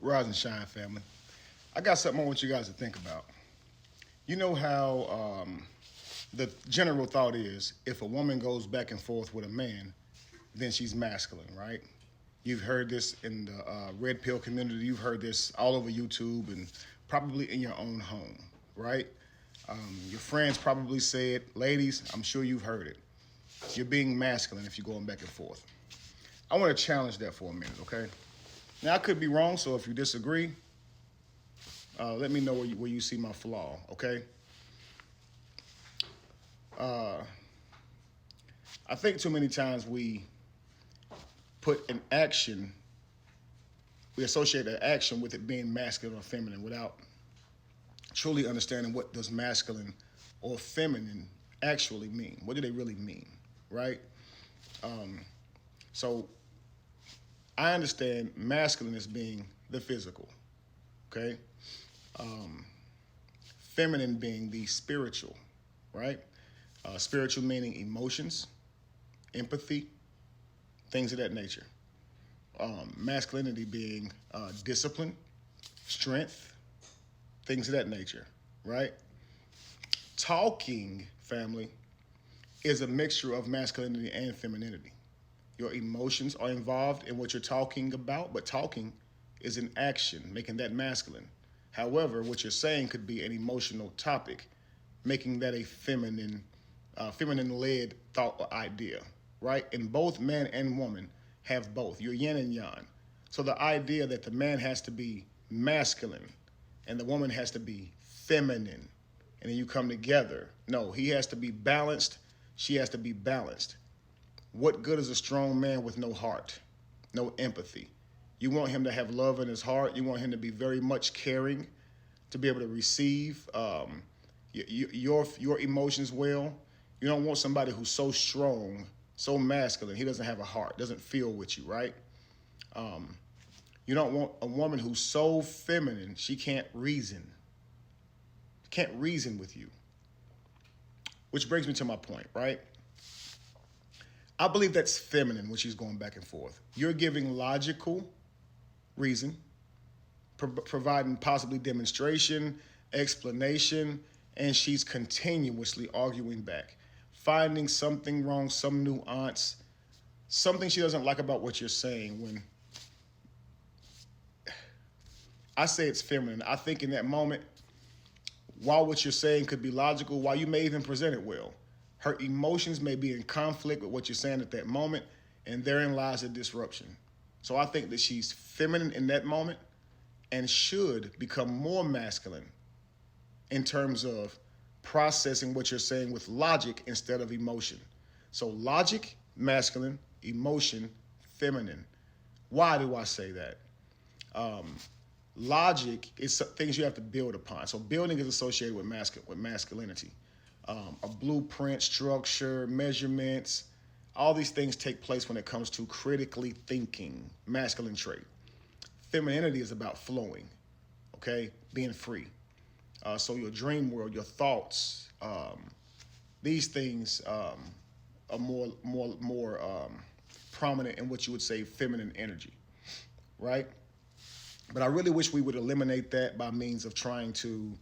Rise and shine, family. I got something I want you guys to think about. You know how the general thought is if a woman goes back and forth with a man, then she's masculine, right? You've heard this in the red pill community. You've heard this all over YouTube and probably in your own home, right? Your friends probably say it. Ladies, I'm sure you've heard it. You're being masculine if you're going back and forth. I want to challenge that for a minute, okay? Now, I could be wrong, so if you disagree, let me know where you see my flaw, okay? Uh, I think too many times put an action, we associate an action with it being masculine or feminine without truly understanding what does masculine or feminine actually mean. What do they really mean, right? So I understand masculine as being the physical, okay? Feminine being the spiritual, right? Spiritual meaning emotions, empathy, things of that nature. Masculinity being discipline, strength, things of that nature, right? Talking, family, is a mixture of masculinity and femininity. Your emotions are involved in what you're talking about, but talking is an action, making that masculine. However, what you're saying could be an emotional topic, making that a feminine-led thought or idea, right? And both man and woman have both. You're yin and yang. So the idea that the man has to be masculine and the woman has to be feminine, and then you come together. No, he has to be balanced. She has to be balanced. What good is a strong man with no heart, no empathy? You want him to have love in his heart. You want him to be very much caring, to be able to receive your emotions well. You don't want somebody who's so strong, so masculine, he doesn't have a heart, doesn't feel with you, right? You don't want a woman who's so feminine, she can't reason with you. Which brings me to my point, right? I believe that's feminine when she's going back and forth. You're giving logical reason, providing possibly demonstration, explanation, and she's continuously arguing back, finding something wrong, some nuance, something she doesn't like about what you're saying. When I say it's feminine, I think in that moment, while what you're saying could be logical, while you may even present it well, her emotions may be in conflict with what you're saying at that moment, and therein lies a disruption. So I think that she's feminine in that moment and should become more masculine in terms of processing what you're saying with logic instead of emotion. So logic, masculine, emotion, feminine. Why do I say that? Logic is things you have to build upon. So building is associated with masculinity. A blueprint, structure, measurements, all these things take place when it comes to critically thinking, masculine trait. Femininity is about flowing, okay, being free. So your dream world, your thoughts, these things are more prominent in what you would say feminine energy, right? But I really wish we would eliminate that by means of trying to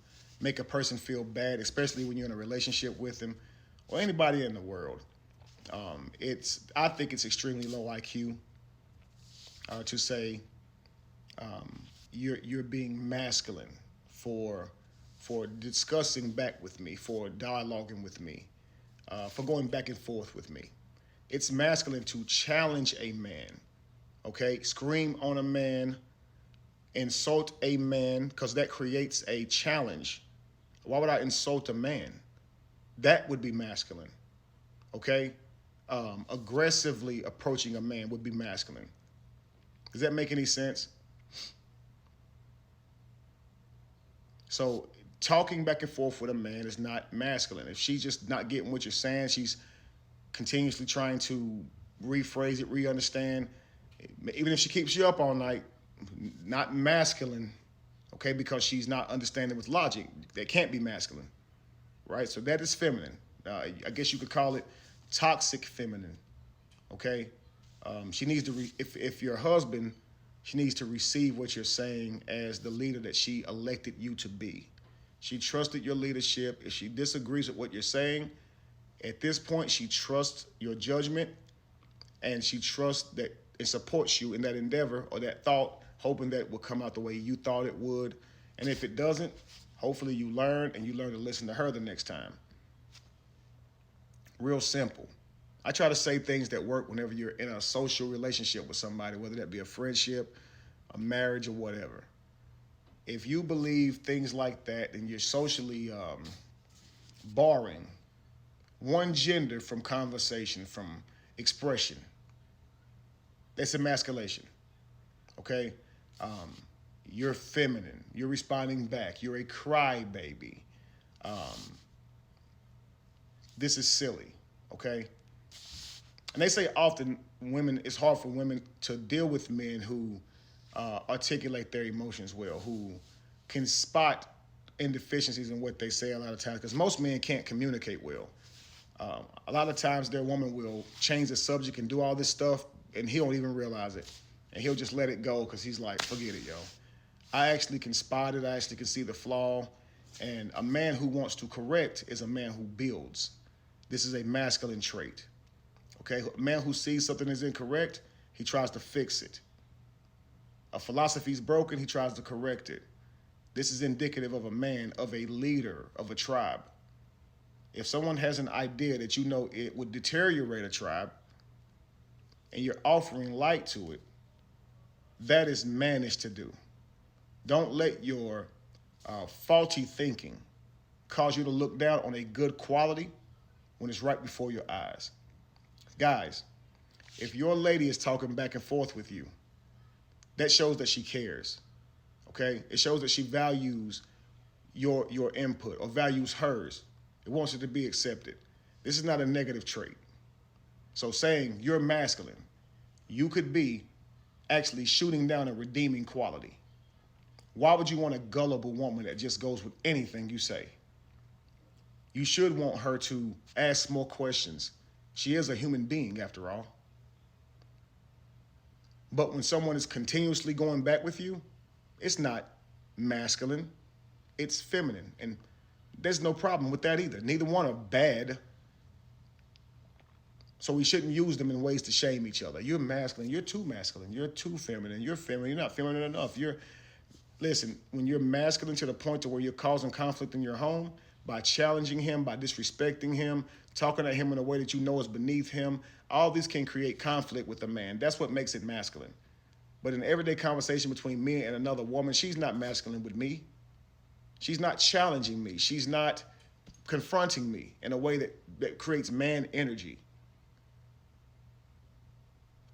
make a person feel bad, especially when you're in a relationship with them or anybody in the world. I think it's extremely low IQ to say you're being masculine for discussing back with me, for dialoguing with me, for going back and forth with me. It's masculine to challenge a man, okay? Scream on a man, insult a man, because that creates a challenge. Why would I insult a man? That would be masculine, okay? Aggressively approaching a man would be masculine. Does that make any sense? So talking back and forth with a man is not masculine. If she's just not getting what you're saying, she's continuously trying to rephrase it, re-understand. Even if she keeps you up all night, not masculine, okay, because she's not understanding with logic. That can't be masculine, right? So that is feminine. I guess you could call it toxic feminine, okay? She needs to, if your husband She needs to receive what you're saying as the leader that she elected you to be. She trusted your leadership. If she disagrees with what you're saying, at this point, she trusts your judgment, and she trusts that it supports you in that endeavor or that thought, hoping that it will come out the way you thought it would. And if it doesn't, hopefully you learn, and you learn to listen to her the next time. Real simple. I try to say things that work whenever you're in a social relationship with somebody, whether that be a friendship, a marriage, or whatever. If you believe things like that, then you're socially barring one gender from conversation, from expression. That's emasculation. Okay? You're feminine. You're responding back. You're a crybaby. This is silly. Okay? And they say often it's hard for women to deal with men who articulate their emotions well, who can spot indeficiencies in what they say a lot of times, because most men can't communicate well. A lot of times their woman will change the subject and do all this stuff, and he don't even realize it. And he'll just let it go because he's like, forget it, yo. I actually can spot it. I actually can see the flaw. And a man who wants to correct is a man who builds. This is a masculine trait. Okay? A man who sees something is incorrect, he tries to fix it. A philosophy is broken, he tries to correct it. This is indicative of a man, of a leader, of a tribe. If someone has an idea that you know it would deteriorate a tribe, and you're offering light to it, that is mannish to do. Don't let your faulty thinking cause you to look down on a good quality when it's right before your eyes. Guys, if your lady is talking back and forth with you, that shows that she cares, okay? It shows that she values your input or values hers. It wants it to be accepted. This is not a negative trait. So saying you're masculine, you could be actually shooting down a redeeming quality. Why would you want a gullible woman that just goes with anything you say? You should want her to ask more questions. She is a human being, after all. But when someone is continuously going back with you, it's not masculine, it's feminine. And there's no problem with that either. Neither one are bad. So we shouldn't use them in ways to shame each other. You're masculine, you're too masculine, you're too feminine, you're feminine, you're not feminine enough. Listen, when you're masculine to the point to where you're causing conflict in your home by challenging him, by disrespecting him, talking at him in a way that you know is beneath him, all these can create conflict with a man. That's what makes it masculine. But in everyday conversation between me and another woman, she's not masculine with me. She's not challenging me. She's not confronting me in a way that creates man energy.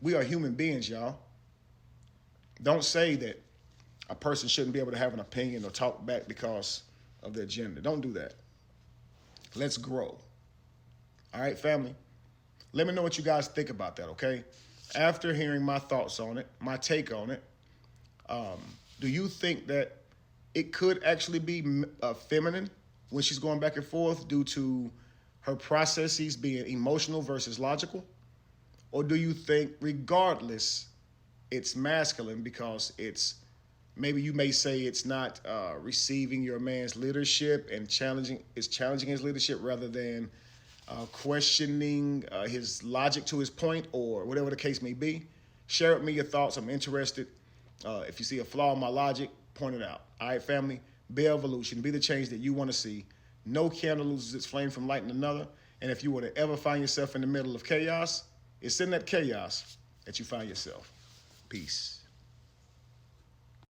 We are human beings, y'all. Don't say that a person shouldn't be able to have an opinion or talk back because of their gender. Don't do that. Let's grow. All right, family? Let me know what you guys think about that, okay? After hearing my thoughts on it, my take on it, do you think that it could actually be feminine when she's going back and forth due to her processes being emotional versus logical? Or do you think, regardless, it's masculine because maybe you may say it's not receiving your man's leadership and challenging his leadership rather than questioning his logic to his point, or whatever the case may be? Share with me your thoughts. I'm interested. If you see a flaw in my logic, point it out. All right, family? Be evolution. Be the change that you want to see. No candle loses its flame from lighting another. And if you were to ever find yourself in the middle of chaos, it's in that chaos that you find yourself. Peace.